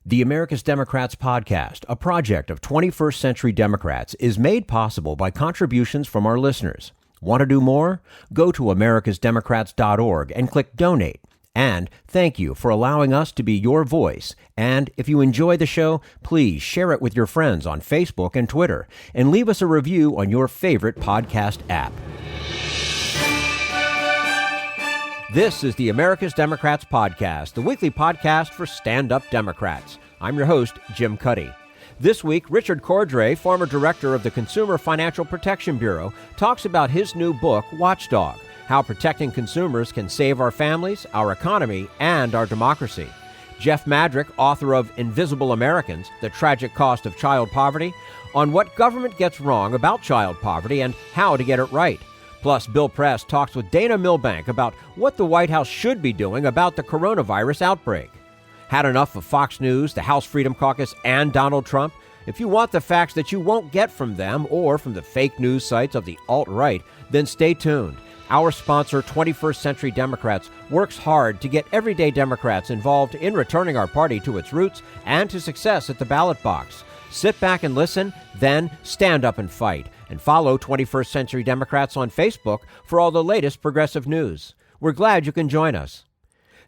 The America's Democrats podcast, a project of 21st Century Democrats, is made possible by contributions from our listeners. Want to do more? Go to americasdemocrats.org and click Donate. And thank you for allowing us to be your voice. And if you enjoy the show, please share it with your friends on Facebook and Twitter, and leave us a review on your favorite podcast app. This is the America's Democrats podcast, the weekly podcast for stand-up Democrats. I'm your host, Jim Cuddy. This week, Richard Cordray, former director of the Consumer Financial Protection Bureau, talks about his new book, Watchdog, how protecting consumers can save our families, our economy, and our democracy. Jeff Madrick, author of Invisible Americans, The Tragic Cost of Child Poverty, on what government gets wrong about child poverty and how to get it right. Plus, Bill Press talks with Dana Milbank about what the White House should be doing about the coronavirus outbreak. Had enough of Fox News, the House Freedom Caucus, and Donald Trump? If you want the facts that you won't get from them or from the fake news sites of the alt-right, then stay tuned. Our sponsor, 21st Century Democrats, works hard to get everyday Democrats involved in returning our party to its roots and to success at the ballot box. Sit back and listen, then stand up and fight. And follow 21st Century Democrats on Facebook for all the latest progressive news. We're glad you can join us.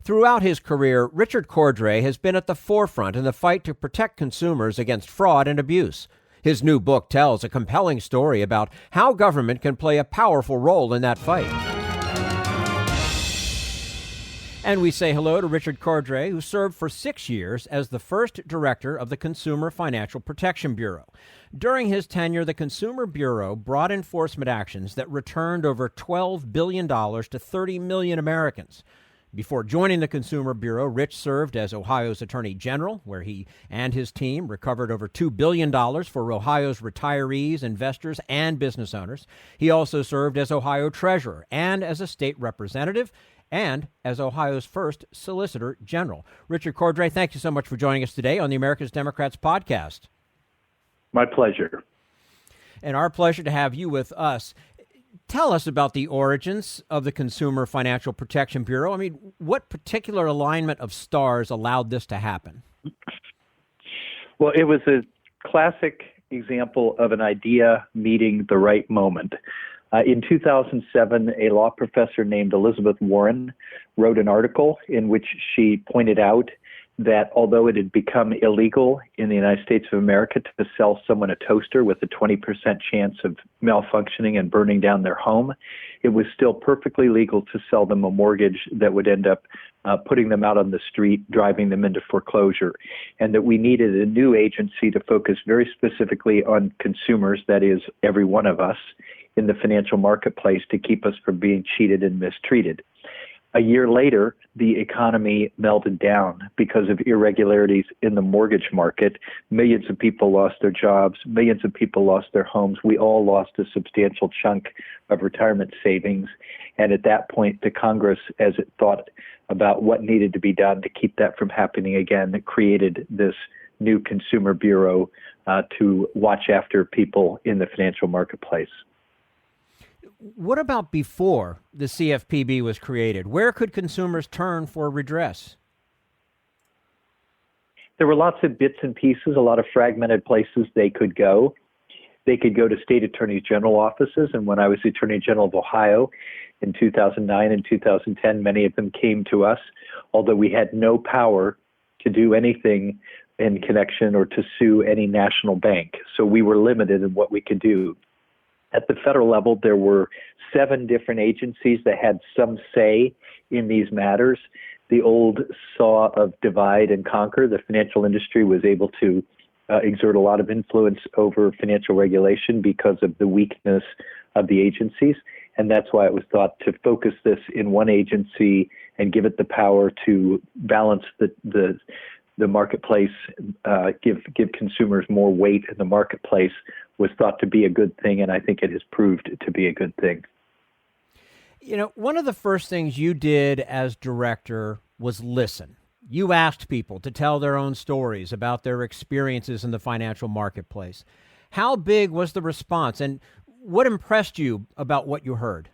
Throughout his career, Richard Cordray has been at the forefront in the fight to protect consumers against fraud and abuse. His new book tells a compelling story about how government can play a powerful role in that fight. And we say hello to Richard Cordray, who served for 6 years as the first director of the Consumer Financial Protection Bureau. During his tenure, the Consumer Bureau brought enforcement actions that returned over $12 billion to 30 million Americans. Before joining the Consumer Bureau, Rich served as Ohio's Attorney General, where he and his team recovered over $2 billion for Ohio's retirees, investors, and business owners. He also served as Ohio Treasurer and as a state representative and as Ohio's first Solicitor General. Richard Cordray, thank you so much for joining us today on the America's Democrats podcast. My pleasure. And our pleasure to have you with us. Tell us about the origins of the Consumer Financial Protection Bureau. I mean, what particular alignment of stars allowed this to happen? Well, it was a classic example of an idea meeting the right moment. In 2007, a law professor named Elizabeth Warren wrote an article in which she pointed out that although it had become illegal in the United States of America to sell someone a toaster with a 20% chance of malfunctioning and burning down their home, it was still perfectly legal to sell them a mortgage that would end up putting them out on the street, driving them into foreclosure, and that we needed a new agency to focus very specifically on consumers, that is, every one of us, in the financial marketplace to keep us from being cheated and mistreated. A year later, the economy melted down because of irregularities in the mortgage market. Millions of people lost their jobs. Millions of people lost their homes. We all lost a substantial chunk of retirement savings. And at that point, the Congress, as it thought about what needed to be done to keep that from happening again, created this new Consumer Bureau to watch after people in the financial marketplace. What about before the CFPB was created? Where could consumers turn for redress? There were lots of bits and pieces, a lot of fragmented places they could go. They could go to state attorney general offices. And when I was the Attorney General of Ohio in 2009 and 2010, many of them came to us, although we had no power to do anything in connection or to sue any national bank. So we were limited in what we could do. At the federal level, there were 7 different agencies that had some say in these matters. The old saw of divide and conquer. The financial industry was able to exert a lot of influence over financial regulation because of the weakness of the agencies. And that's why it was thought to focus this in one agency and give it the power to balance the marketplace, give consumers more weight in the marketplace, was thought to be a good thing, and I think it has proved to be a good thing. You know, one of the first things you did as director was listen. You asked people to tell their own stories about their experiences in the financial marketplace. How big was the response, and what impressed you about what you heard?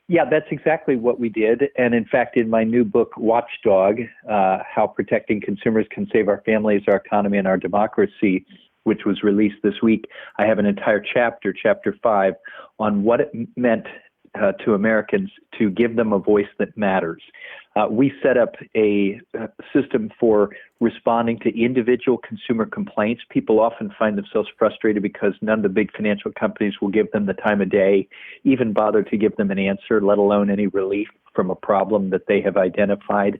Yeah, that's exactly what we did. And in fact, in my new book, Watchdog, How Protecting Consumers Can Save Our Families, Our Economy, and Our Democracy, which was released this week, I have an entire chapter, chapter 5, on what it meant to Americans to give them a voice that matters. We set up a system for responding to individual consumer complaints. People often find themselves frustrated because none of the big financial companies will give them the time of day, even bother to give them an answer, let alone any relief from a problem that they have identified.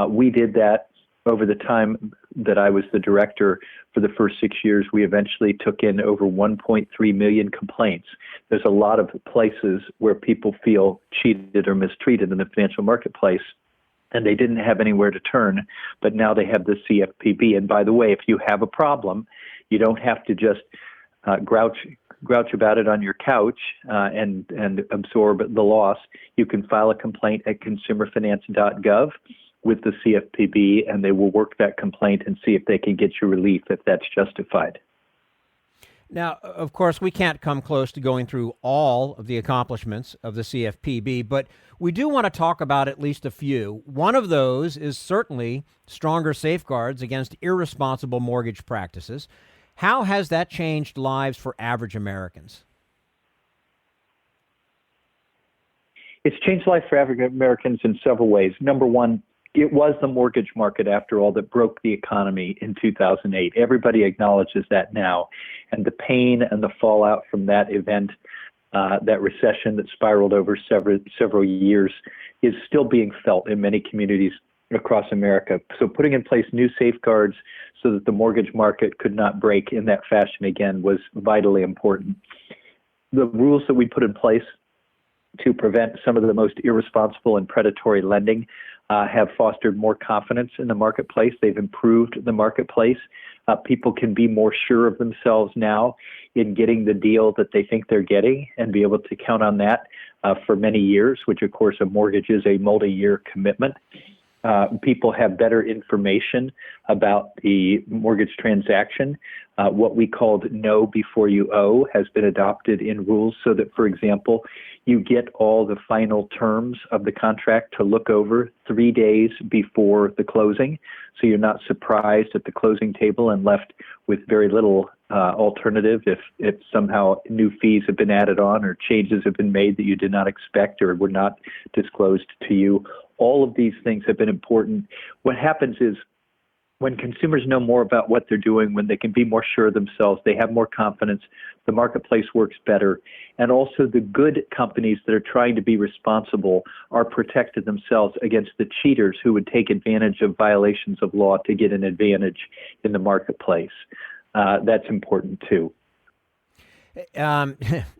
We did that over the time that I was the director. For the first 6 years, we eventually took in over 1.3 million complaints. There's a lot of places where people feel cheated or mistreated in the financial marketplace, and they didn't have anywhere to turn, but now they have the CFPB. And by the way, if you have a problem, you don't have to just grouch about it on your couch and absorb the loss. You can file a complaint at consumerfinance.gov with the CFPB, and they will work that complaint and see if they can get you relief if that's justified. Now, of course, we can't come close to going through all of the accomplishments of the CFPB, but we do want to talk about at least a few. One of those is certainly stronger safeguards against irresponsible mortgage practices. How has that changed lives for average Americans? It's changed life for average Americans in several ways. Number one, it was the mortgage market, after all, that broke the economy in 2008. Everybody acknowledges that now. And the pain and the fallout from that event, that recession that spiraled over several years, is still being felt in many communities across America. So putting in place new safeguards so that the mortgage market could not break in that fashion again was vitally important. The rules that we put in place to prevent some of the most irresponsible and predatory lending have fostered more confidence in the marketplace. They've improved the marketplace. People can be more sure of themselves now in getting the deal that they think they're getting and be able to count on that for many years, which, of course, a mortgage is a multi-year commitment. People have better information about the mortgage transaction. What we called know before you owe has been adopted in rules so that, for example, you get all the final terms of the contract to look over 3 days before the closing, so you're not surprised at the closing table and left with very little alternative if somehow new fees have been added on or changes have been made that you did not expect or were not disclosed to you. All of these things have been important. What happens is when consumers know more about what they're doing, when they can be more sure of themselves, they have more confidence, the marketplace works better. And also the good companies that are trying to be responsible are protected themselves against the cheaters who would take advantage of violations of law to get an advantage in the marketplace. That's important too.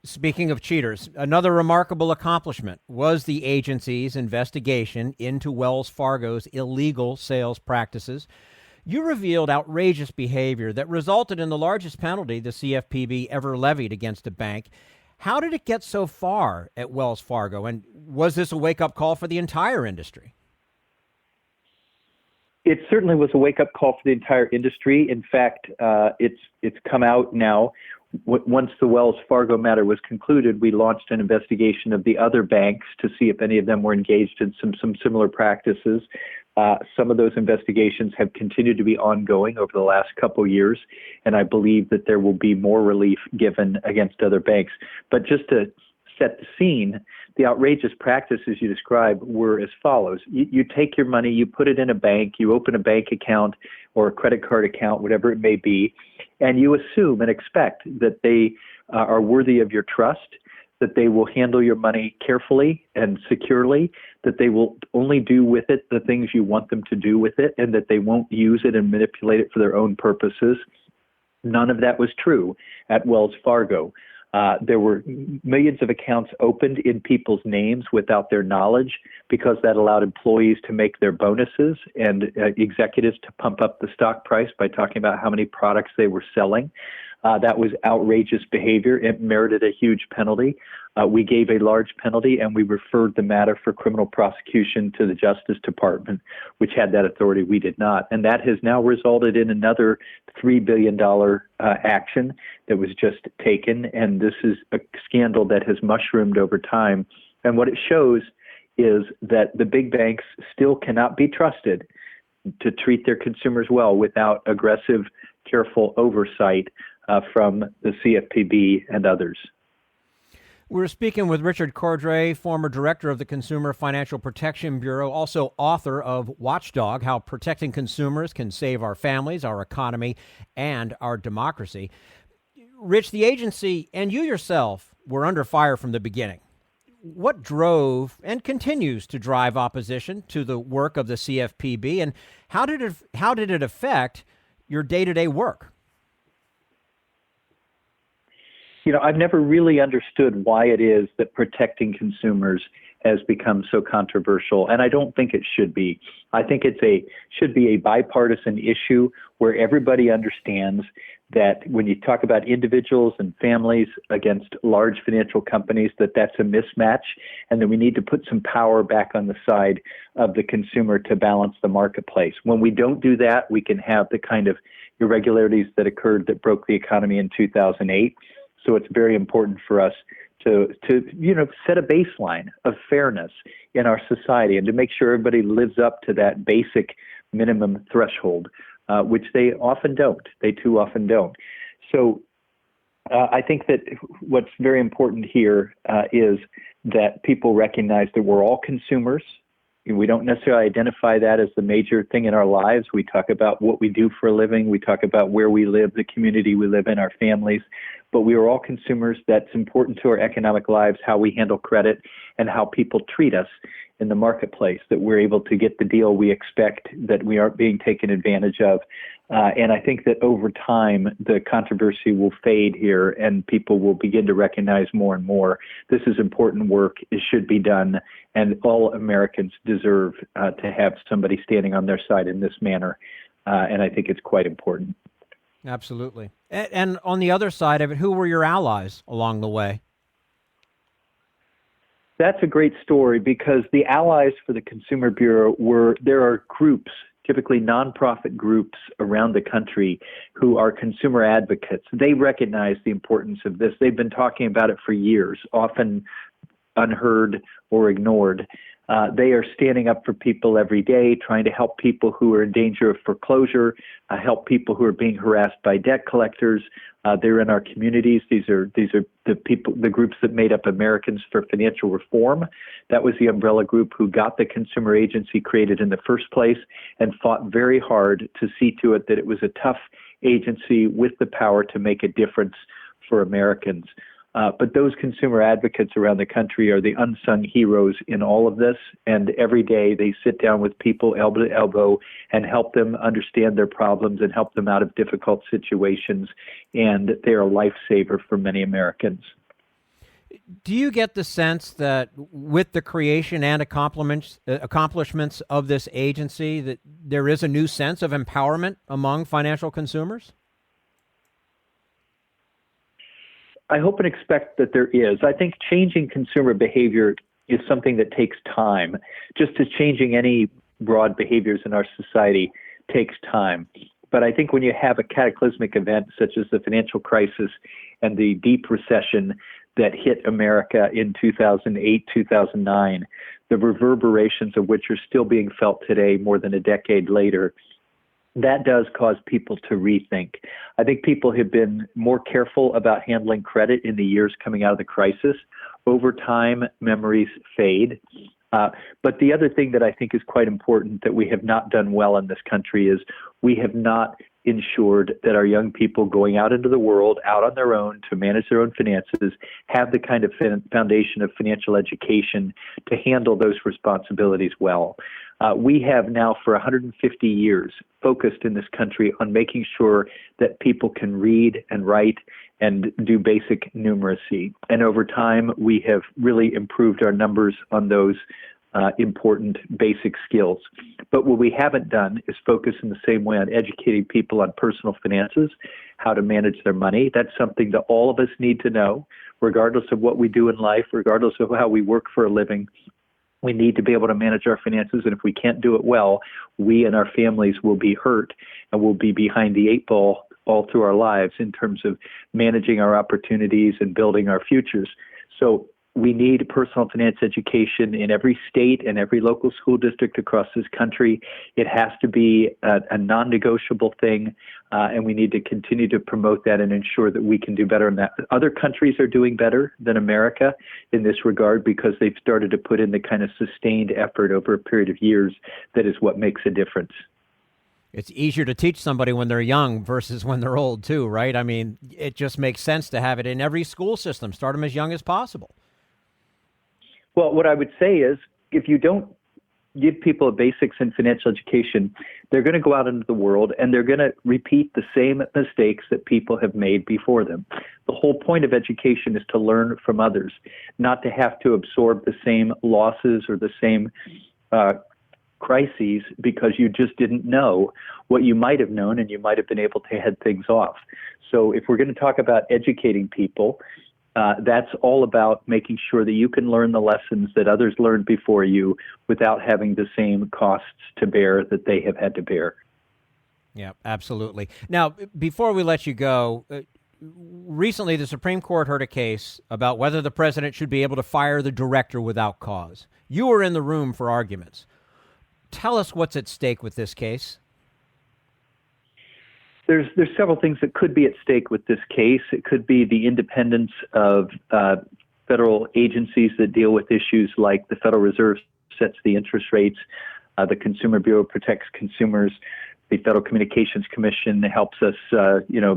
Speaking of cheaters, another remarkable accomplishment was the agency's investigation into Wells Fargo's illegal sales practices. You revealed outrageous behavior that resulted in the largest penalty the CFPB ever levied against a bank. How did it get so far at Wells Fargo, and was this a wake-up call for the entire industry? It certainly was a wake-up call for the entire industry. In fact, it's come out now. Once the Wells Fargo matter was concluded, we launched an investigation of the other banks to see if any of them were engaged in some similar practices. Some of those investigations have continued to be ongoing over the last couple years, and I believe that there will be more relief given against other banks. But just to set the scene, the outrageous practices you described were as follows. You take your money, you put it in a bank, you open a bank account or a credit card account, whatever it may be, and you assume and expect that they are worthy of your trust, that they will handle your money carefully and securely, that they will only do with it the things you want them to do with it, and that they won't use it and manipulate it for their own purposes. None of that was true at Wells Fargo. There were millions of accounts opened in people's names without their knowledge because that allowed employees to make their bonuses and executives to pump up the stock price by talking about how many products they were selling. That was outrageous behavior. It merited a huge penalty. We gave a large penalty, and we referred the matter for criminal prosecution to the Justice Department, which had that authority. We did not. And that has now resulted in another $3 billion action that was just taken. And this is a scandal that has mushroomed over time And what it shows is that the big banks still cannot be trusted to treat their consumers well without aggressive, careful oversight from the CFPB and others. We're speaking with Richard Cordray, former director of the Consumer Financial Protection Bureau, also author of Watchdog, How Protecting Consumers Can Save Our Families, Our Economy, and Our Democracy. Rich, the agency and you yourself were under fire from the beginning. What drove and continues to drive opposition to the work of the CFPB, and how did it affect your day-to-day work? I've never really understood why it is that protecting consumers has become so controversial, and I don't think it should be. I think should be a bipartisan issue where everybody understands that when you talk about individuals and families against large financial companies, that's a mismatch, and that we need to put some power back on the side of the consumer to balance the marketplace. When we don't do that, we can have the kind of irregularities that occurred that broke the economy in 2008. So it's very important for us to set a baseline of fairness in our society and to make sure everybody lives up to that basic minimum threshold, which they often don't. They too often don't. So I think that what's very important here is that people recognize that we're all consumers. We don't necessarily identify that as the major thing in our lives. We talk about what we do for a living. We talk about where we live, the community we live in, our families. But we are all consumers. That's important to our economic lives, how we handle credit and how people treat us in the marketplace, that we're able to get the deal we expect, that we aren't being taken advantage of. And I think that over time, the controversy will fade here and people will begin to recognize more and more this is important work. It should be done. And all Americans deserve to have somebody standing on their side in this manner. And I think it's quite important. Absolutely. And on the other side of it, who were your allies along the way? That's a great story because the allies for the Consumer Bureau there are groups, typically nonprofit groups around the country who are consumer advocates. They recognize the importance of this. They've been talking about it for years, often unheard or ignored. They are standing up for people every day, trying to help people who are in danger of foreclosure, help people who are being harassed by debt collectors. They're in our communities. These are the groups that made up Americans for Financial Reform. That was the umbrella group who got the consumer agency created in the first place and fought very hard to see to it that it was a tough agency with the power to make a difference for Americans. But those consumer advocates around the country are the unsung heroes in all of this. And every day they sit down with people elbow to elbow and help them understand their problems and help them out of difficult situations. And they're a lifesaver for many Americans. Do you get the sense that with the creation and accomplishments of this agency, that there is a new sense of empowerment among financial consumers? I hope and expect that there is. I think changing consumer behavior is something that takes time. Just as changing any broad behaviors in our society takes time. But I think when you have a cataclysmic event such as the financial crisis and the deep recession that hit America in 2008, 2009, the reverberations of which are still being felt today more than a decade later, that does cause people to rethink. I think people have been more careful about handling credit in the years coming out of the crisis. Over time, memories fade. But the other thing that I think is quite important that we have not done well in this country is we have not ensured that our young people going out into the world, out on their own to manage their own finances, have the kind of foundation of financial education to handle those responsibilities well. We have now for 150 years focused in this country on making sure that people can read and write and do basic numeracy. And over time, we have really improved our numbers on those important basic skills. But what we haven't done is focus in the same way on educating people on personal finances, how to manage their money. That's something that all of us need to know, regardless of what we do in life, regardless of how we work for a living. We need to be able to manage our finances, and if we can't do it well, we and our families will be hurt and will be behind the eight ball all through our lives in terms of managing our opportunities and building our futures. So We need personal finance education in every state and every local school district across this country. It has to be a non-negotiable thing, and we need to continue to promote that and ensure that we can do better in that. Other countries are doing better than America in this regard because they've started to put in the kind of sustained effort over a period of years that is what makes a difference. It's easier to teach somebody when they're young versus when they're old, too, right? I mean, it just makes sense to have it in every school system. Start them as young as possible. Well, what I would say is if you don't give people a basics in financial education, they're going to go out into the world and they're going to repeat the same mistakes that people have made before them. The whole point of education is to learn from others, not to have to absorb the same losses or the same crises because you just didn't know what you might have known and you might have been able to head things off. So if we're going to talk about educating people, that's all about making sure that you can learn the lessons that others learned before you without having the same costs to bear that they have had to bear. Yeah, absolutely. Now, before we let you go, recently the Supreme Court heard a case about whether the president should be able to fire the director without cause. You were in the room for arguments. Tell us what's at stake with this case. There's several things that could be at stake with this case. It could be the independence of federal agencies that deal with issues like the Federal Reserve sets the interest rates, the Consumer Bureau protects consumers, the Federal Communications Commission helps us,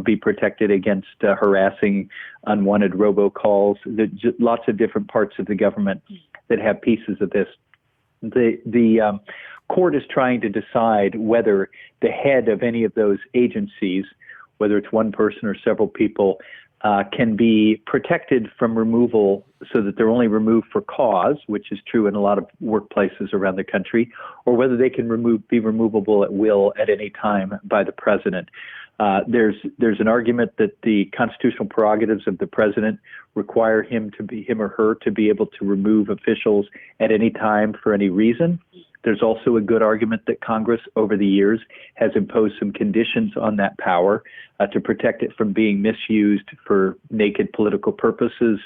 be protected against harassing, unwanted robocalls. There's lots of different parts of the government that have pieces of this. The court is trying to decide whether the head of any of those agencies, whether it's one person or several people, can be protected from removal so that they're only removed for cause, which is true in a lot of workplaces around the country, or whether they can be removable at will at any time by the president. There's an argument that the constitutional prerogatives of the president require him or her to be able to remove officials at any time for any reason. There's also a good argument that Congress over the years has imposed some conditions on that power to protect it from being misused for naked political purposes.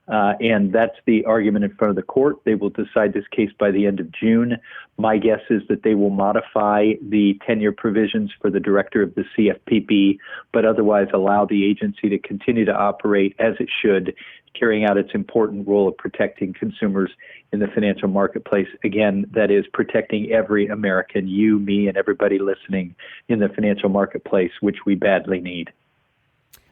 And that's the argument in front of the court. They will decide this case by the end of June. My guess is that they will modify the tenure provisions for the director of the CFPB, but otherwise allow the agency to continue to operate as it should, carrying out its important role of protecting consumers in the financial marketplace. Again, that is protecting every American, you, me, and everybody listening in the financial marketplace, which we badly need.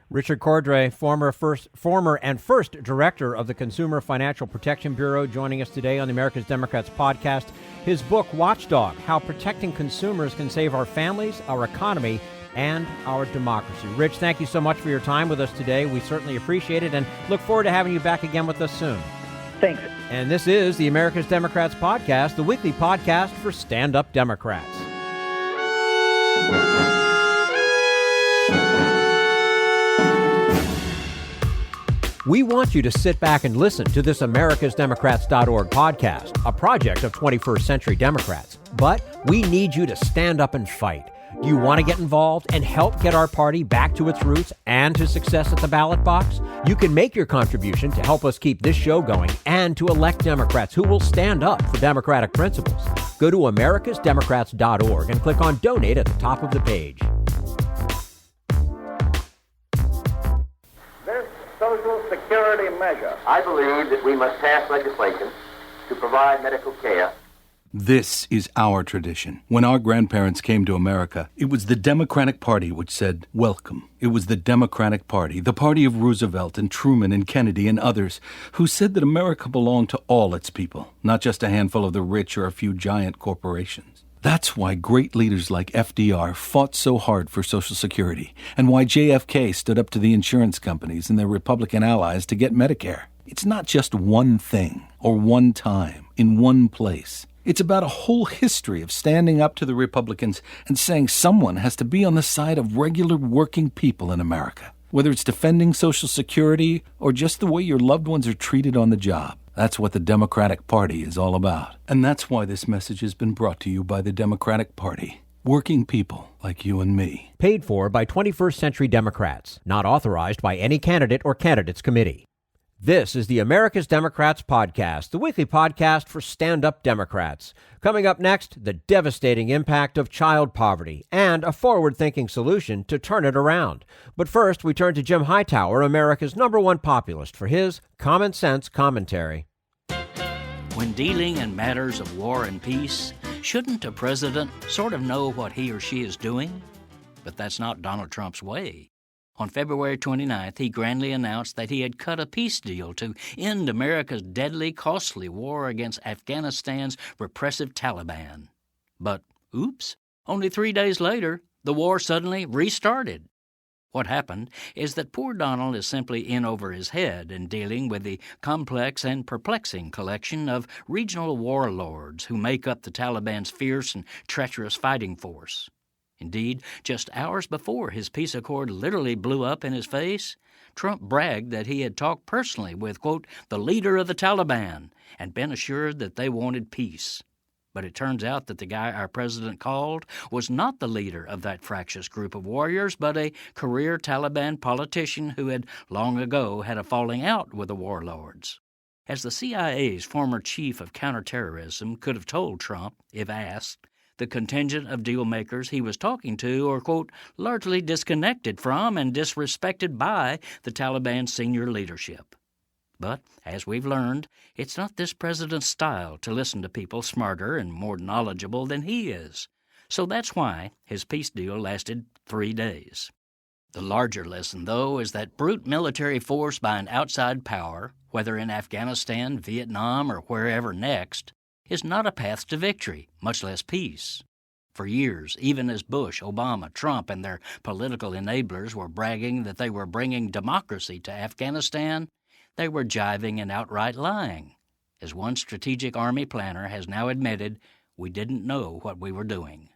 Richard Cordray, former and first director of the Consumer Financial Protection Bureau, joining us today on the America's Democrats podcast. His book, Watchdog, How Protecting Consumers Can Save Our Families, Our Economy, and Our Democracy. Rich, thank you so much for your time with us today. We certainly appreciate it and look forward to having you back again with us soon. Thanks. And this is the America's Democrats podcast, the weekly podcast for stand-up Democrats. We want you to sit back and listen to this americasdemocrats.org podcast, a project of 21st Century Democrats. But we need you to stand up and fight. Do you want to get involved and help get our party back to its roots and to success at the ballot box? You can make your contribution to help us keep this show going and to elect Democrats who will stand up for democratic principles. Go to americasdemocrats.org and click on Donate at the top of the page. Social Security measure. I believe that we must pass legislation to provide medical care. This is our tradition. When our grandparents came to America, it was the Democratic Party which said, welcome. It was the Democratic Party, the party of Roosevelt and Truman and Kennedy and others, who said that America belonged to all its people, not just a handful of the rich or a few giant corporations. That's why great leaders like FDR fought so hard for Social Security, and why JFK stood up to the insurance companies and their Republican allies to get Medicare. It's not just one thing, or one time, in one place. It's about a whole history of standing up to the Republicans and saying someone has to be on the side of regular working people in America, whether it's defending Social Security or just the way your loved ones are treated on the job. That's what the Democratic Party is all about. And that's why this message has been brought to you by the Democratic Party. Working people like you and me. Paid for by 21st Century Democrats. Not authorized by any candidate or candidates committee. This is the America's Democrats podcast, the weekly podcast for stand-up Democrats. Coming up next, the devastating impact of child poverty and a forward-thinking solution to turn it around. But first, we turn to Jim Hightower, America's #1 populist, for his common sense commentary. When dealing in matters of war and peace, shouldn't a president sort of know what he or she is doing? But that's not Donald Trump's way. On February 29th, he grandly announced that he had cut a peace deal to end America's deadly, costly war against Afghanistan's repressive Taliban. But, oops, only 3 days later, the war suddenly restarted. What happened is that poor Donald is simply in over his head in dealing with the complex and perplexing collection of regional warlords who make up the Taliban's fierce and treacherous fighting force. Indeed, just hours before his peace accord literally blew up in his face, Trump bragged that he had talked personally with, quote, the leader of the Taliban and been assured that they wanted peace. But it turns out that the guy our president called was not the leader of that fractious group of warriors, but a career Taliban politician who had long ago had a falling out with the warlords. As the CIA's former chief of counterterrorism could have told Trump, if asked, the contingent of deal-makers he was talking to are, quote, largely disconnected from and disrespected by the Taliban senior leadership. But, as we've learned, it's not this president's style to listen to people smarter and more knowledgeable than he is. So that's why his peace deal lasted 3 days. The larger lesson, though, is that brute military force by an outside power, whether in Afghanistan, Vietnam, or wherever next, is not a path to victory, much less peace. For years, even as Bush, Obama, Trump, and their political enablers were bragging that they were bringing democracy to Afghanistan, they were jiving and outright lying. As one strategic Army planner has now admitted, we didn't know what we were doing.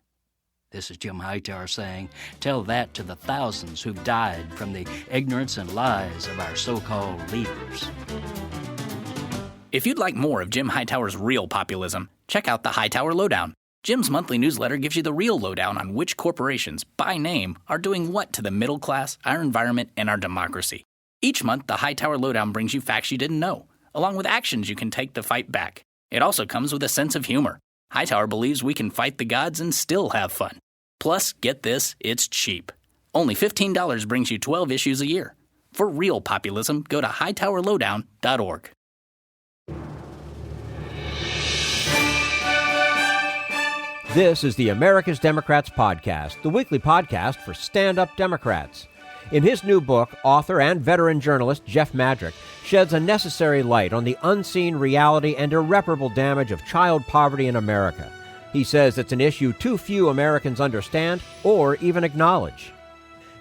This is Jim Hightower saying, tell that to the thousands who've died from the ignorance and lies of our so-called leaders. If you'd like more of Jim Hightower's real populism, check out the Hightower Lowdown. Jim's monthly newsletter gives you the real lowdown on which corporations, by name, are doing what to the middle class, our environment, and our democracy. Each month, the Hightower Lowdown brings you facts you didn't know, along with actions you can take to fight back. It also comes with a sense of humor. Hightower believes we can fight the gods and still have fun. Plus, get this, it's cheap. Only $15 brings you 12 issues a year. For real populism, go to hightowerlowdown.org. This is the America's Democrats podcast, the weekly podcast for stand-up Democrats. In his new book, author and veteran journalist Jeff Madrick sheds a necessary light on the unseen reality and irreparable damage of child poverty in America. He says it's an issue too few Americans understand or even acknowledge.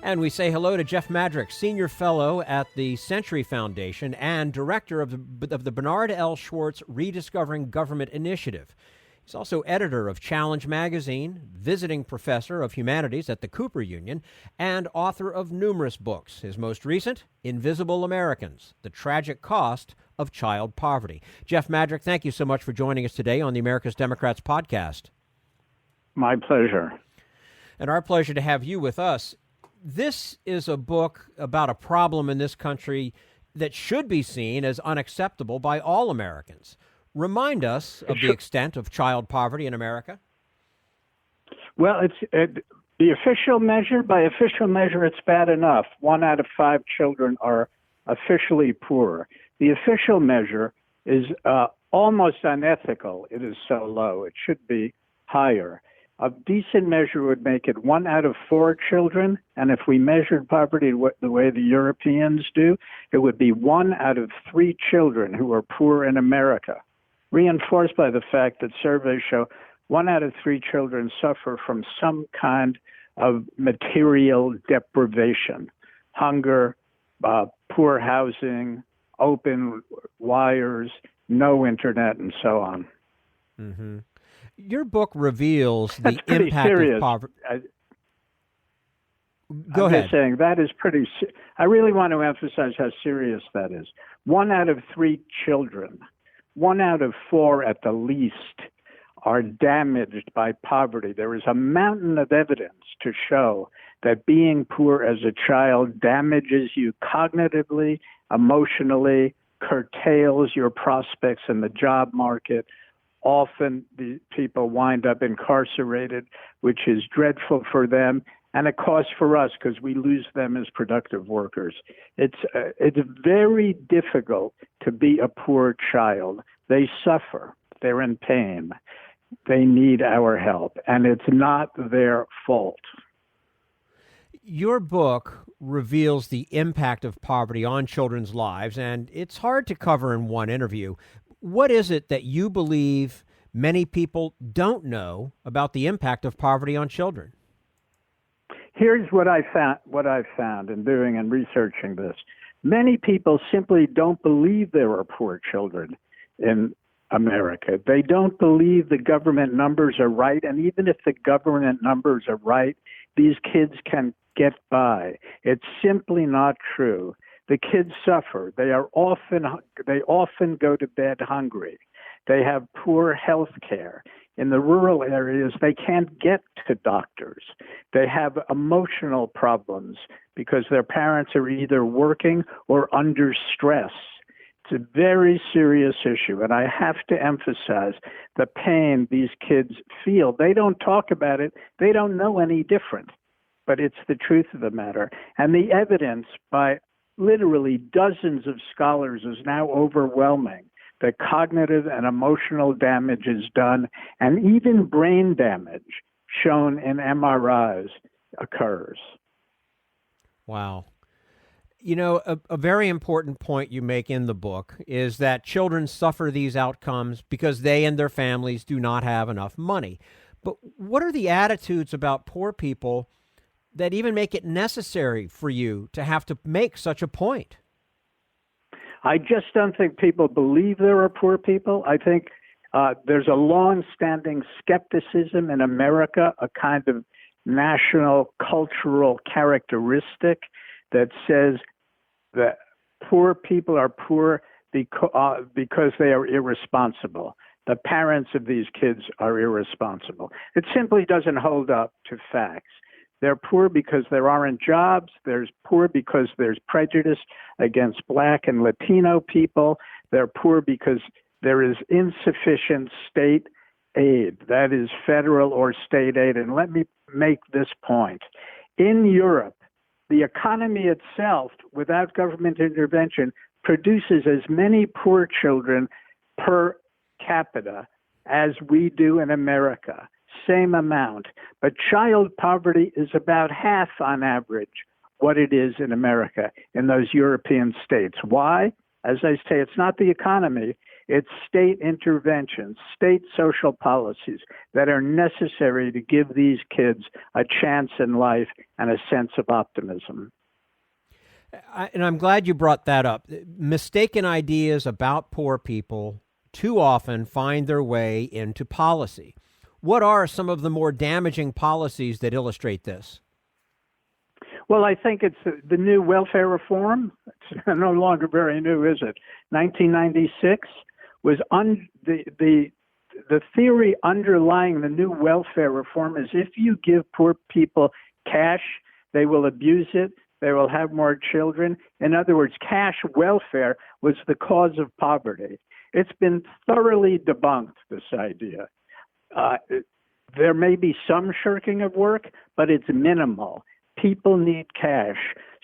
And we say hello to Jeff Madrick, Senior Fellow at the Century Foundation and Director of the Bernard L. Schwartz Rediscovering Government Initiative. He's also editor of Challenge Magazine, visiting professor of humanities at the Cooper Union, and author of numerous books. His most recent, Invisible Americans, The Tragic Cost of Child Poverty. Jeff Madrick, thank you so much for joining us today on the America's Democrats podcast. My pleasure. And our pleasure to have you with us. This is a book about a problem in this country that should be seen as unacceptable by all Americans. Remind us of the extent of child poverty in America. Well, the official measure. By official measure, it's bad enough. 1 out of 5 children are officially poor. The official measure is almost unethical. It is so low. It should be higher. A decent measure would make it 1 out of 4 children, and if we measured poverty the way the Europeans do, it would be 1 out of 3 children who are poor in America. Reinforced by the fact that surveys show 1 out of 3 children suffer from some kind of material deprivation, hunger, poor housing, open wires, no internet, and so on. Mm-hmm. Your book reveals the pretty impact serious. of poverty. Go ahead. Just saying that is pretty. I really want to emphasize how serious that is. 1 out of 3 children, 1 out of 4 at the least, are damaged by poverty. There is a mountain of evidence to show that being poor as a child damages you cognitively, emotionally, curtails your prospects in the job market. Often the people wind up incarcerated, which is dreadful for them, and a cost for us because we lose them as productive workers. It's very difficult to be a poor child. They suffer. They're in pain. They need our help, and it's not their fault. Your book reveals the impact of poverty on children's lives, and it's hard to cover in one interview. What is it that you believe many people don't know about the impact of poverty on children? Here's what I found in doing and researching this. Many people simply don't believe there are poor children in America. They don't believe the government numbers are right, and even if the government numbers are right, these kids can get by. It's simply not true. The kids suffer. They often go to bed hungry. They have poor health care. In the rural areas, they can't get to doctors. They have emotional problems because their parents are either working or under stress. It's a very serious issue, and I have to emphasize the pain these kids feel. They don't talk about it. They don't know any different, but it's the truth of the matter. And the evidence by literally dozens of scholars is now overwhelming. The cognitive and emotional damage is done, and even brain damage shown in MRIs occurs. Wow. You know, a very important point you make in the book is that children suffer these outcomes because they and their families do not have enough money. But what are the attitudes about poor people that even make it necessary for you to have to make such a point? I just don't think people believe there are poor people. I think there's a long-standing skepticism in America, a kind of national cultural characteristic that says that poor people are poor because they are irresponsible. The parents of these kids are irresponsible. It simply doesn't hold up to facts. They're poor because there aren't jobs. They're poor because there's prejudice against Black and Latino people. They're poor because there is insufficient state aid, that is federal or state aid. And let me make this point. In Europe, the economy itself, without government intervention, produces as many poor children per capita as we do in America. Same amount. But child poverty is about half on average what it is in America, in those European states. Why? As I say, it's not the economy, it's state interventions, state social policies that are necessary to give these kids a chance in life and a sense of optimism. And I'm glad you brought that up. Mistaken ideas about poor people too often find their way into policy. What are some of the more damaging policies that illustrate this? Well, I think it's the new welfare reform. It's no longer very new, is it? 1996 was the theory underlying the new welfare reform is if you give poor people cash, they will abuse it, they will have more children. In other words, cash welfare was the cause of poverty. It's been thoroughly debunked, this idea. There may be some shirking of work, but it's minimal. People need cash.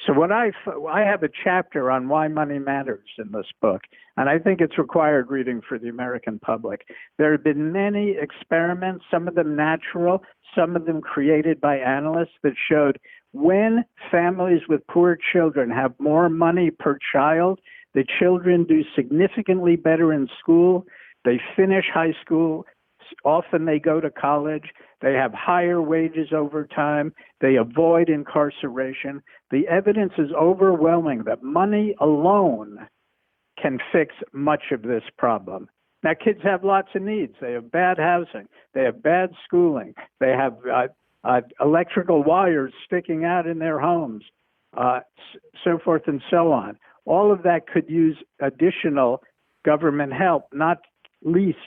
So I have a chapter on why money matters in this book, and I think it's required reading for the American public. There have been many experiments, some of them natural, some of them created by analysts, that showed when families with poor children have more money per child, the children do significantly better in school. They finish high school. Often they go to college. They have higher wages over time. They avoid incarceration. The evidence is overwhelming that money alone can fix much of this problem. Now, kids have lots of needs. They have bad housing. They have bad schooling. They have electrical wires sticking out in their homes, so forth and so on. All of that could use additional government help, not least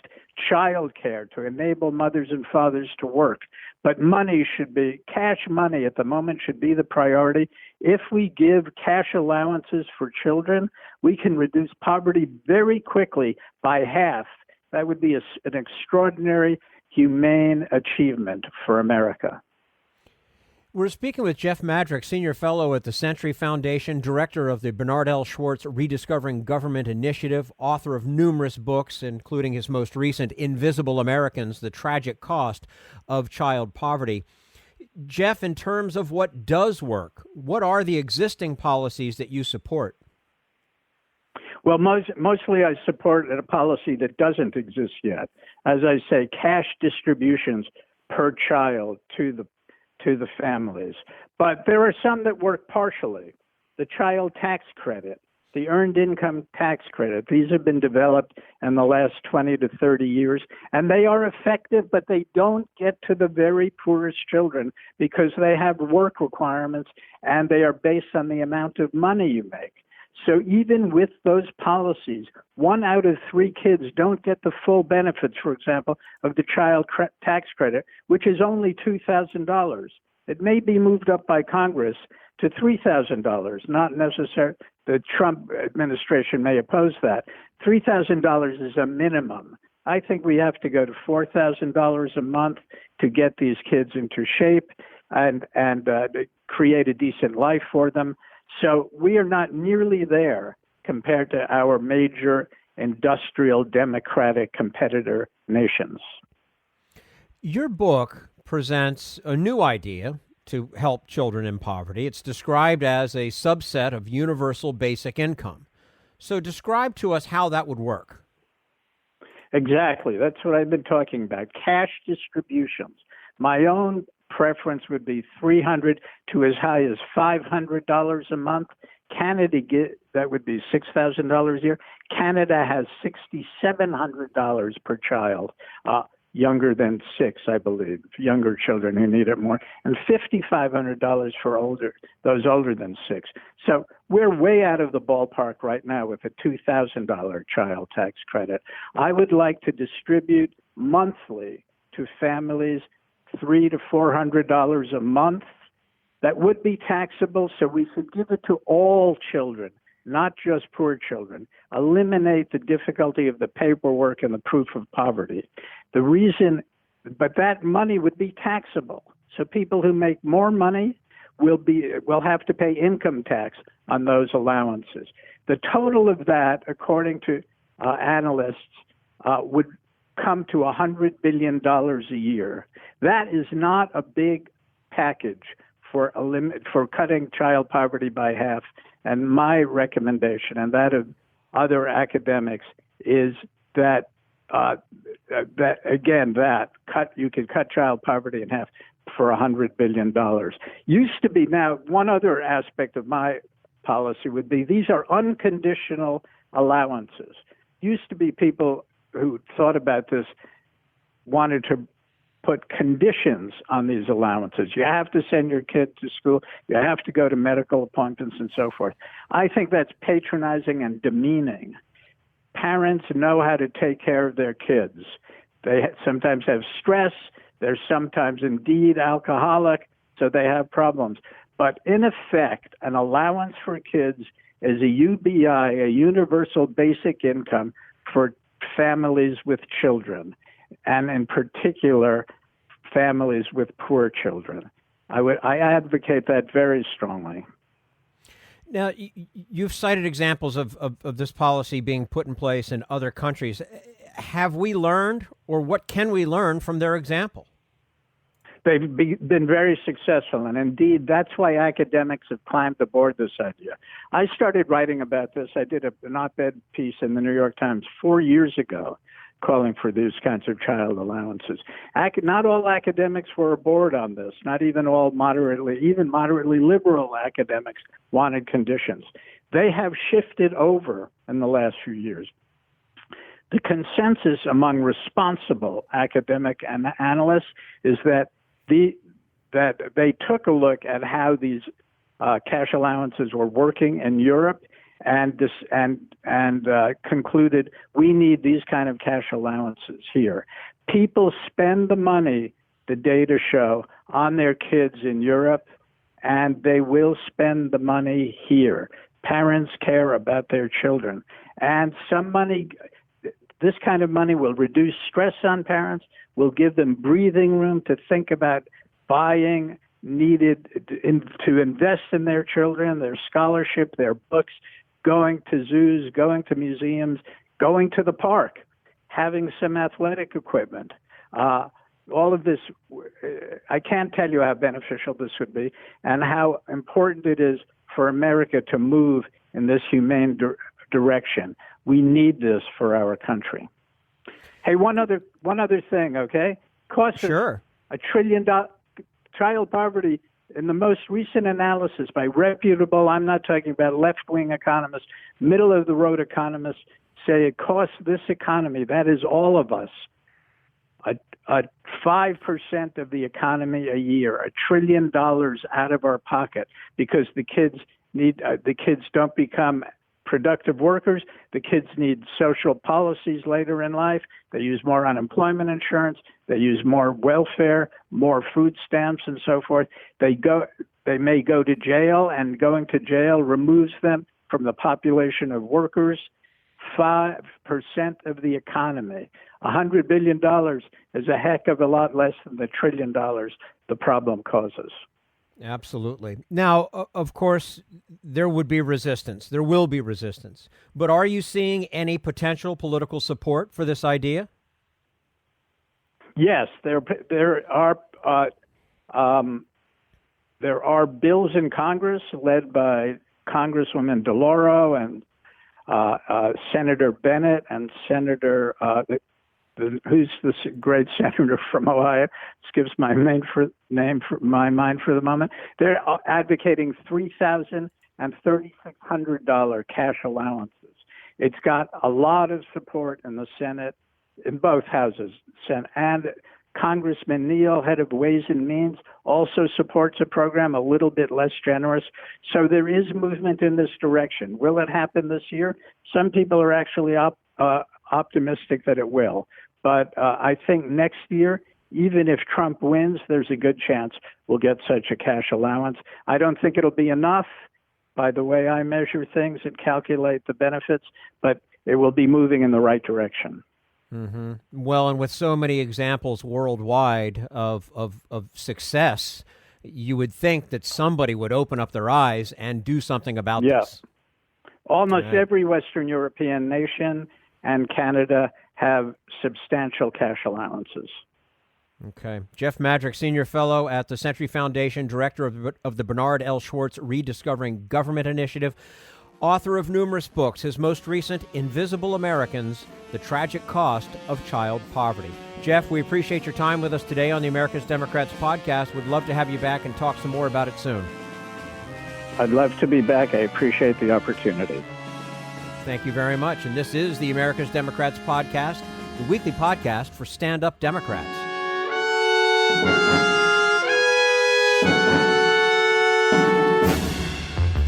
child care to enable mothers and fathers to work. But cash money at the moment should be the priority. If we give cash allowances for children, we can reduce poverty very quickly by half. That would be an extraordinary, humane achievement for America. We're speaking with Jeff Madrick, Senior Fellow at the Century Foundation, Director of the Bernard L. Schwartz Rediscovering Government Initiative, author of numerous books, including his most recent Invisible Americans, The Tragic Cost of Child Poverty. Jeff, in terms of what does work, what are the existing policies that you support? Well, mostly I support a policy that doesn't exist yet. As I say, cash distributions per child to the families. But there are some that work partially. The child tax credit, the earned income tax credit, these have been developed in the last 20 to 30 years, and they are effective, but they don't get to the very poorest children because they have work requirements and they are based on the amount of money you make. So even with those policies, 1 out of 3 kids don't get the full benefits, for example, of the child tax credit, which is only $2,000. It may be moved up by Congress to $3,000, not necessarily. The Trump administration may oppose that. $3,000 is a minimum. I think we have to go to $4,000 a month to get these kids into shape and create a decent life for them. So we are not nearly there compared to our major industrial democratic competitor nations. Your book presents a new idea to help children in poverty. It's described as a subset of universal basic income. So describe to us how that would work. Exactly. That's what I've been talking about. Cash distributions. My own preference would be $300 to as high as $500 a month. Canada that would be $6,000 a year. Canada has $6,700 per child, younger than 6, I believe, younger children who need it more, and $5,500 for those older than 6. So we're way out of the ballpark right now with a $2,000 child tax credit. I would like to distribute monthly to families $300 to $400 a month. That would be taxable, so we should give it to all children, not just poor children. Eliminate the difficulty of the paperwork and the proof of poverty. But that money would be taxable. So people who make more money will have to pay income tax on those allowances. The total of that, according to analysts, would come to $100 billion a year. That is not a big package for cutting child poverty by half. And my recommendation, and that of other academics, is that you could cut child poverty in half for $100 billion. Used to be. Now, one other aspect of my policy would be these are unconditional allowances. Used to be people who thought about this wanted to put conditions on these allowances. You have to send your kid to school. You have to go to medical appointments and so forth. I think that's patronizing and demeaning. Parents know how to take care of their kids. They sometimes have stress. They're sometimes indeed alcoholic, so they have problems. But in effect, an allowance for kids is a UBI, a universal basic income for families with children, and in particular, families with poor children. I advocate that very strongly. Now, you've cited examples of this policy being put in place in other countries. Have we learned, or what can we learn from their example? They've been very successful, and indeed, that's why academics have climbed aboard this idea. I started writing about this. I did an op-ed piece in the New York Times 4 years ago calling for these kinds of child allowances. Not all academics were aboard on this. Not even all moderately liberal academics wanted conditions. They have shifted over in the last few years. The consensus among responsible academic and analysts is that they took a look at how these cash allowances were working in Europe, and concluded we need these kind of cash allowances here. People spend the money, the data show, on their kids in Europe, and they will spend the money here. Parents care about their children, and some money, this kind of money will reduce stress on parents, will give them breathing room to think about buying to invest in their children, their scholarship, their books, going to zoos, going to museums, going to the park, having some athletic equipment. All of this, I can't tell you how beneficial this would be and how important it is for America to move in this humane direction. We need this for our country. Hey, one other thing, okay? Cost Sure. of $1 trillion child poverty in the most recent analysis by reputable, I'm not talking about left-wing economists, middle-of-the-road economists say it costs this economy, that is all of us, a 5% of the economy a year, $1 trillion out of our pocket, because the kids don't become productive workers. The kids need social policies later in life. They use more unemployment insurance. They use more welfare, more food stamps, and so forth. They may go to jail, and going to jail removes them from the population of workers. 5% of the economy. $100 billion is a heck of a lot less than the $1 trillion the problem causes. Absolutely. Now, of course, there would be resistance. There will be resistance. But are you seeing any potential political support for this idea? Yes, there are bills in Congress led by Congresswoman DeLauro and Senator Bennett and Senator who's this great senator from Ohio? Skips my name for my mind for the moment. They're advocating $3,000 and $3,600 cash allowances. It's got a lot of support in the Senate, in both houses, and Congressman Neal, head of Ways and Means, also supports a program a little bit less generous. So there is movement in this direction. Will it happen this year? Some people are actually optimistic that it will. But I think next year, even if Trump wins, there's a good chance we'll get such a cash allowance. I don't think it'll be enough by the way I measure things and calculate the benefits, but it will be moving in the right direction. Mm-hmm. Well, and with so many examples worldwide of success, you would think that somebody would open up their eyes and do something about this. Almost every Western European nation and Canada have substantial cash allowances. Okay. Jeff Madrick, Senior Fellow at the Century Foundation, Director of the Bernard L. Schwartz Rediscovering Government Initiative, author of numerous books, his most recent, Invisible Americans, The Tragic Cost of Child Poverty. Jeff, we appreciate your time with us today on the America's Democrats podcast. We'd love to have you back and talk some more about it soon. I'd love to be back. I appreciate the opportunity. Thank you very much. And this is the America's Democrats podcast, the weekly podcast for stand-up Democrats.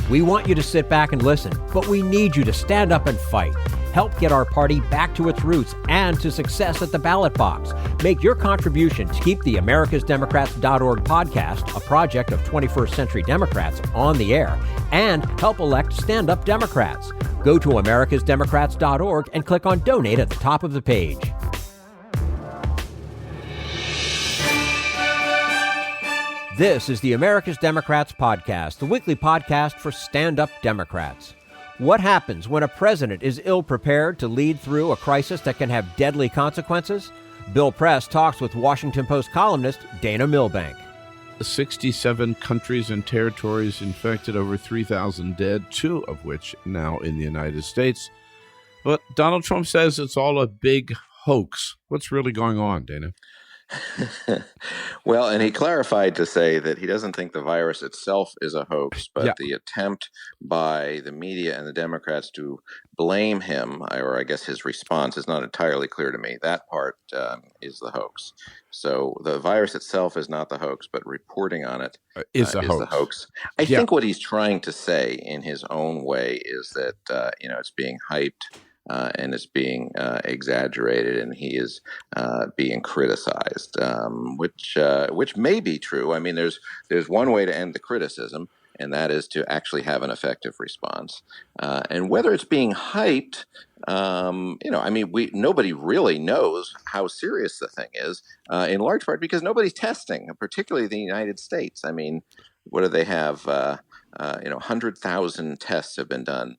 We want you to sit back and listen, but we need you to stand up and fight. Help get our party back to its roots and to success at the ballot box. Make your contribution to keep the AmericasDemocrats.org podcast, a project of 21st Century Democrats, on the air, and help elect stand-up Democrats. Go to AmericasDemocrats.org and click on Donate at the top of the page. This is the America's Democrats podcast, the weekly podcast for stand-up Democrats. What happens when a president is ill-prepared to lead through a crisis that can have deadly consequences? Bill Press talks with Washington Post columnist Dana Milbank. 67 countries and territories infected, over 3,000 dead, 2 of which now in the United States. But Donald Trump says it's all a big hoax. What's really going on, Dana? Well, and he clarified to say that he doesn't think the virus itself is a hoax, but the attempt by the media and the Democrats to blame him, or I guess his response, is not entirely clear to me. That part is the hoax. So the virus itself is not the hoax, but reporting on it is the hoax. I think what he's trying to say in his own way is that, it's being hyped. And it's being exaggerated, and he is being criticized, which may be true. I mean, there's one way to end the criticism, and that is to actually have an effective response. And whether it's being hyped, nobody really knows how serious the thing is, in large part because nobody's testing, particularly the United States. I mean, what do they have? 100,000 tests have been done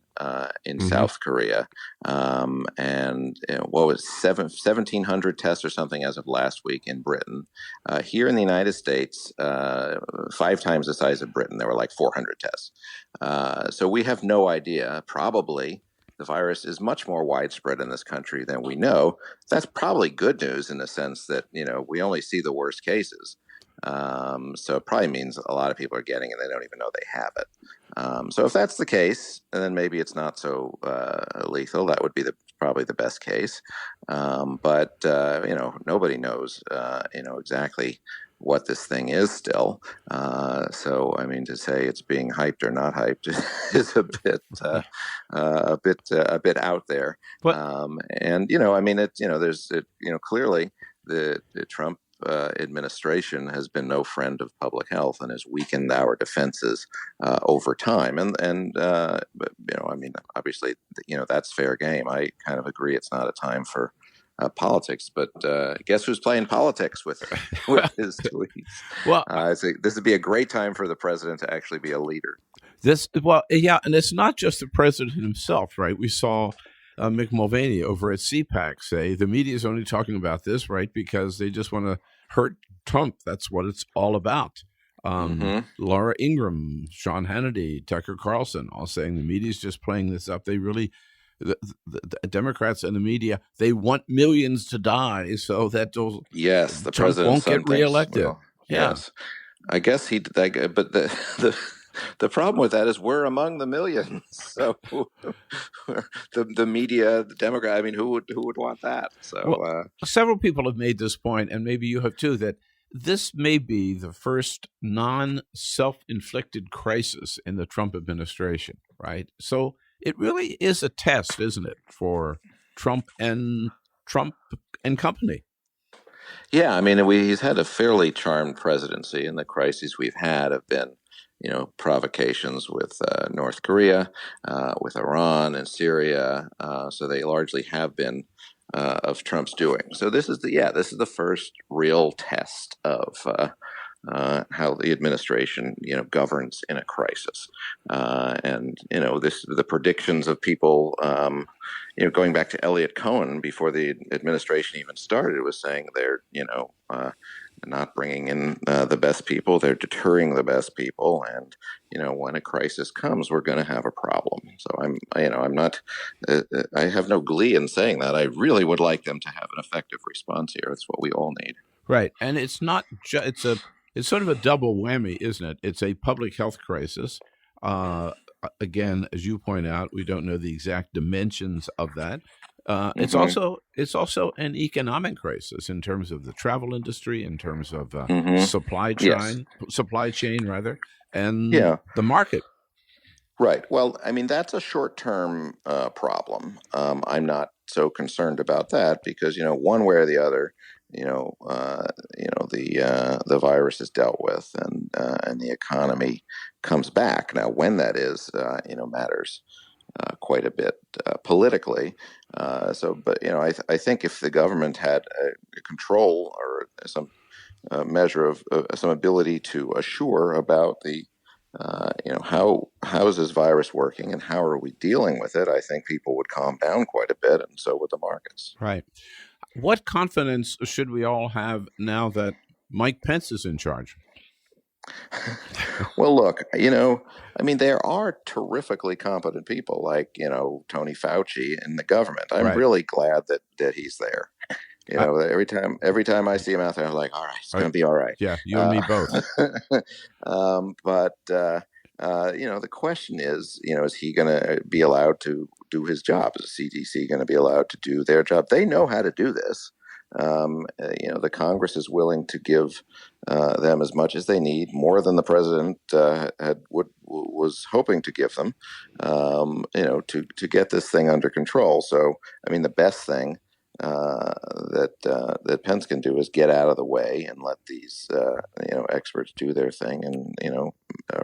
in South Korea, and what was 1,700 tests or something as of last week in Britain. Here in the United States, 5 times the size of Britain, there were like 400 tests. So we have no idea. Probably the virus is much more widespread in this country than we know. That's probably good news in the sense that we only see the worst cases. So it probably means a lot of people are getting it and they don't even know they have it. So if that's the case, then maybe it's not so lethal. That would be probably the best case. But nobody knows, exactly what this thing is still. So I mean, to say it's being hyped or not hyped is a bit out there. Clearly the Trump administration has been no friend of public health and has weakened our defenses over time. Obviously, that's fair game. I kind of agree it's not a time for politics, but guess who's playing politics with his tweets? Well, this would be a great time for the president to actually be a leader. And it's not just the president himself, right? We saw Mick Mulvaney over at CPAC say the media is only talking about this, right, because they just want to hurt Trump. That's what it's all about. Laura Ingraham, Sean Hannity, Tucker Carlson, all saying the media is just playing this up. They really, the Democrats and the media, they want millions to die so that the Trump president won't get reelected. Yes, I guess but the problem with that is we're among the millions. So the media, the Democrat, I mean, who would want that? So several people have made this point, and maybe you have too, that this may be the first non-self-inflicted crisis in the Trump administration, right? So it really is a test, isn't it, for Trump and company? Yeah, I mean, he's had a fairly charmed presidency, and the crises we've had have been provocations with North Korea, with Iran and Syria. So they largely have been of Trump's doing. So this is the first real test of how the administration, governs in a crisis. The predictions of people, going back to Elliot Cohen before the administration even started, was saying they're, not bringing in the best people. They're deterring the best people, and when a crisis comes, we're going to have a problem. So I'm not. I have no glee in saying that. I really would like them to have an effective response here. That's what we all need. Right, and it's not. It's sort of a double whammy, isn't it? It's a public health crisis. Again, as you point out, we don't know the exact dimensions of that. It's also an economic crisis in terms of the travel industry, in terms of supply chain rather, and the market. Right. Well, I mean, that's a short-term problem. I'm not so concerned about that because one way or the other, the virus is dealt with and the economy comes back. Now, when that is, matters quite a bit politically. I think if the government had a control or some measure of some ability to assure about the, how is this virus working and how are we dealing with it, I think people would calm down quite a bit, and so would the markets. Right. What confidence should we all have now that Mike Pence is in charge? Well, look, there are terrifically competent people like, Tony Fauci in the government. I'm really glad that he's there. Every time I see him out there, I'm like, all right, it's going to be all right. Yeah, you and me both. But the question is he going to be allowed to do his job? Is the CDC going to be allowed to do their job? They know how to do this. The Congress is willing to give them as much as they need, more than the president was hoping to give them, to get this thing under control. So, I mean, the best thing that Pence can do is get out of the way and let these experts do their thing, and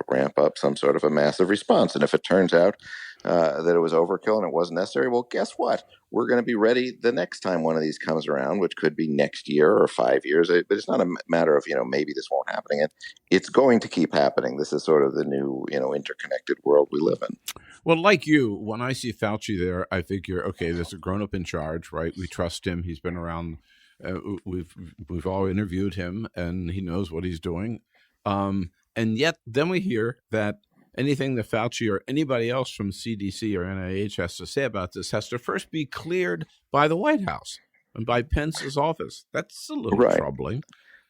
ramp up some sort of a massive response. And if it turns out that it was overkill and it wasn't necessary, well, guess what? We're going to be ready the next time one of these comes around, which could be next year or 5 years. But it's not a matter of maybe this won't happen again. It's going to keep happening. This is sort of the new interconnected world we live in. Well, like you, when I see Fauci there, I figure, okay, there's a grown-up in charge, right? We trust him. He's been around. We've all interviewed him, and he knows what he's doing. And yet, then we hear that anything that Fauci or anybody else from CDC or NIH has to say about this has to first be cleared by the White House and by Pence's office. That's a little troubling.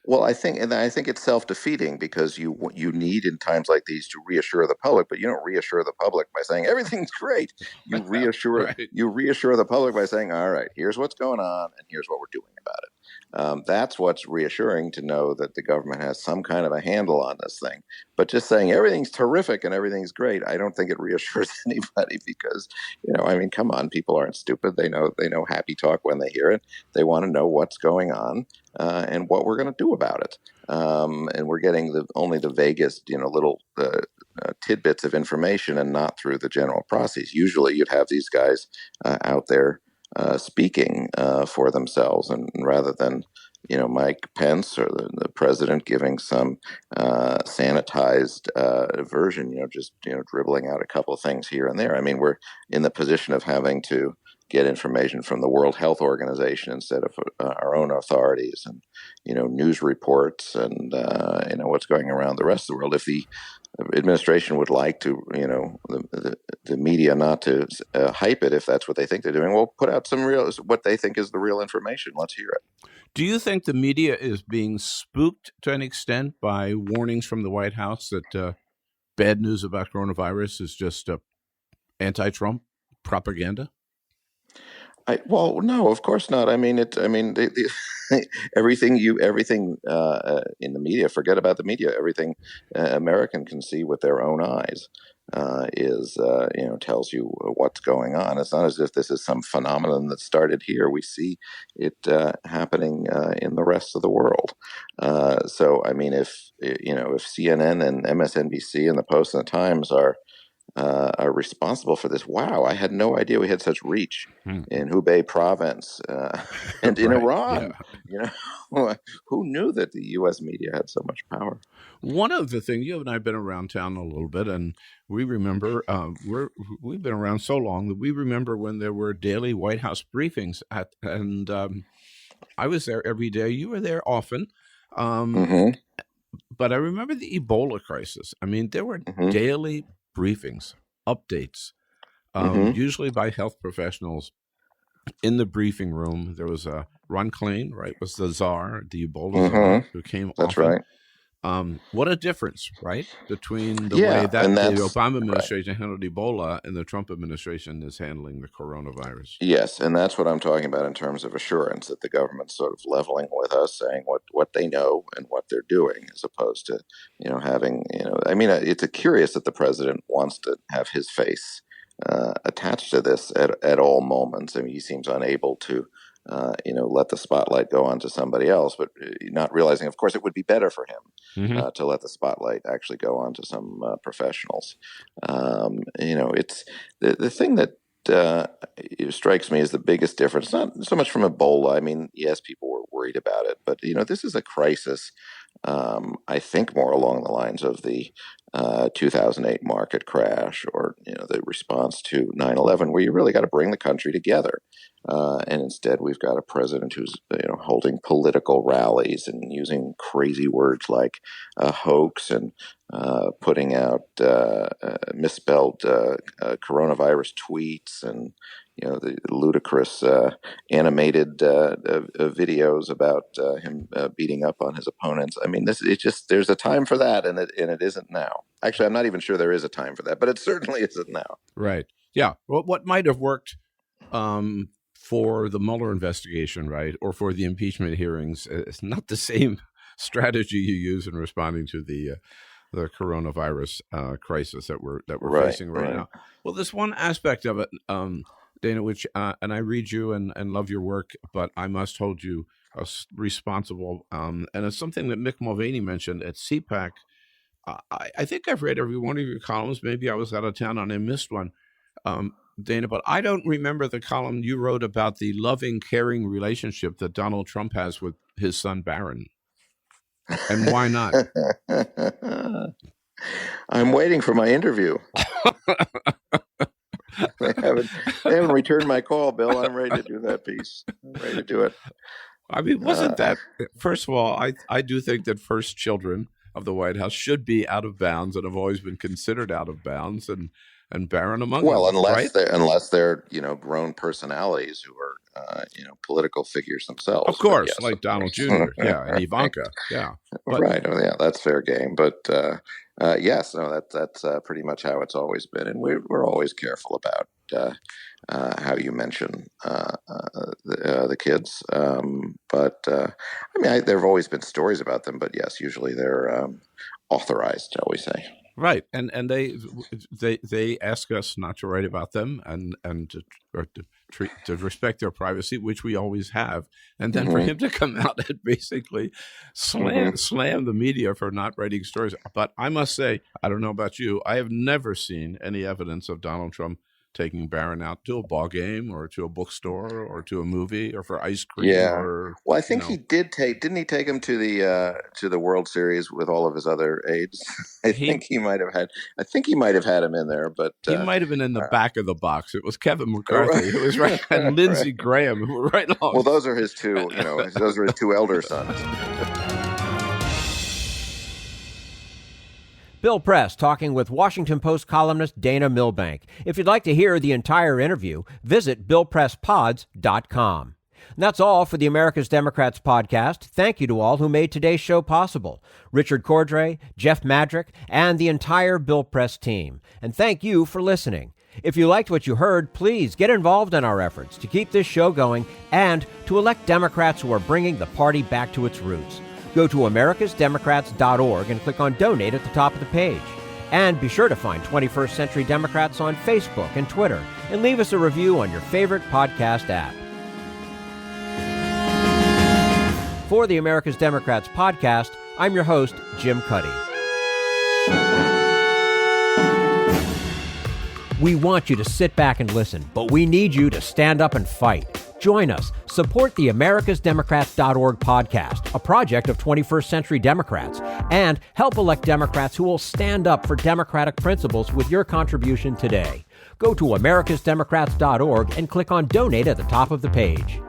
Well, I think it's self-defeating, because you need in times like these to reassure the public, but you don't reassure the public by saying everything's great. You reassure the public by saying, all right, here's what's going on and here's what we're doing about it. That's what's reassuring, to know that the government has some kind of a handle on this thing. But just saying everything's terrific and everything's great, I don't think it reassures anybody, because, come on, people aren't stupid. They know happy talk when they hear it. They want to know what's going on and what we're going to do about it. And we're getting only the vaguest, little tidbits of information, and not through the general process. Usually you'd have these guys out there speaking for themselves, and rather than Mike Pence or the president giving some sanitized version, just dribbling out a couple of things here and there. I mean, we're in the position of having to get information from the World Health Organization instead of our own authorities, and news reports, and what's going around the rest of the world. If the administration would like to, the media not to hype it, if that's what they think they're doing, well, put out what they think is the real information. Let's hear it. Do you think the media is being spooked to an extent by warnings from the White House that bad news about coronavirus is just anti-Trump propaganda? Well, no, of course not. I mean, everything in the media. Forget about the media. Everything American can see with their own eyes tells you what's going on. It's not as if this is some phenomenon that started here. We see it happening in the rest of the world. So, I mean, if CNN and MSNBC and the Post and the Times are responsible for this. Wow, I had no idea we had such reach in Hubei province and in Iran. Yeah. Who knew that the U.S. media had so much power? One of the things, you and I have been around town a little bit, and we remember we've been around so long that we remember when there were daily White House briefings and I was there every day. You were there often. But I remember the Ebola crisis. I mean, there were daily briefings, updates, usually by health professionals. In the briefing room, there was Ron Klain, right, was the czar, the Ebola czar, who came That's often. right. What a difference, right, between the way that the Obama administration handled Ebola and the Trump administration is handling the coronavirus. Yes, and that's what I'm talking about in terms of assurance, that the government's sort of leveling with us, saying what they know and what they're doing, as opposed to, having, I mean, it's curious that the president wants to have his face attached to this at all moments. I mean, he seems unable to let the spotlight go on to somebody else, but not realizing, of course, it would be better for him to let the spotlight actually go on to some professionals. It's the thing that strikes me as the biggest difference, not so much from Ebola. I mean, yes, people were worried about it, but, this is a crisis, I think, more along the lines of the 2008 market crash, or, the response to 9/11, where you really got to bring the country together. And instead, we've got a president who's, holding political rallies and using crazy words like hoax, and putting out misspelled coronavirus tweets, and, the ludicrous animated videos about him beating up on his opponents. I mean, there's a time for that, and it isn't now. Actually, I'm not even sure there is a time for that, but it certainly isn't now. Right. Yeah. Well, what might have worked for the Mueller investigation, right, or for the impeachment hearings, it's not the same strategy you use in responding to the coronavirus crisis that we're facing right now. Well, there's one aspect of it, Dana, which and I read you and love your work, but I must hold you responsible. And it's something that Mick Mulvaney mentioned at CPAC. I think I've read every one of your columns. Maybe I was out of town and I missed one, Dana, but I don't remember the column you wrote about the loving, caring relationship that Donald Trump has with his son Barron. And why not? I'm waiting for my interview. They haven't returned my call, Bill. I'm ready to do that piece. I'm ready to do it. I mean, wasn't that, first of all, I do think that first children of the White House should be out of bounds and have always been considered out of bounds, and Barron among them. Well, unless they're grown personalities who are political figures themselves. Of course, yes, like Donald Jr. And Ivanka. Yeah, right. Oh, yeah, that's fair game. But yes, no, that's pretty much how it's always been, and we're always careful about how you mention the kids. But I mean, there have always been stories about them. But yes, usually they're authorized, shall we say? Right, and they ask us not to write about them and to respect their privacy, which we always have. And then for him to come out and basically slam the media for not writing stories. But I must say, I don't know about you, I have never seen any evidence of Donald Trump taking Barron out to a ball game or to a bookstore or to a movie or for ice cream. Yeah. Well, I think he didn't he take him to the World Series with all of his other aides? I think he might have had him in there, but he might have been in the back of the box. It was Kevin McCarthy who was right, and Lindsey Graham who were right along. Well, those are his two elder sons. Bill Press talking with Washington Post columnist Dana Milbank. If you'd like to hear the entire interview, visit BillPressPods.com. And that's all for the America's Democrats podcast. Thank you to all who made today's show possible. Richard Cordray, Jeff Madrick, and the entire Bill Press team. And thank you for listening. If you liked what you heard, please get involved in our efforts to keep this show going and to elect Democrats who are bringing the party back to its roots. Go to americasdemocrats.org and click on Donate at the top of the page. And be sure to find 21st Century Democrats on Facebook and Twitter, and leave us a review on your favorite podcast app. For the America's Democrats podcast, I'm your host, Jim Cuddy. We want you to sit back and listen, but we need you to stand up and fight. Join us. Support the americasdemocrats.org podcast, a project of 21st Century Democrats, and help elect Democrats who will stand up for democratic principles with your contribution today. Go to americasdemocrats.org and click on Donate at the top of the page.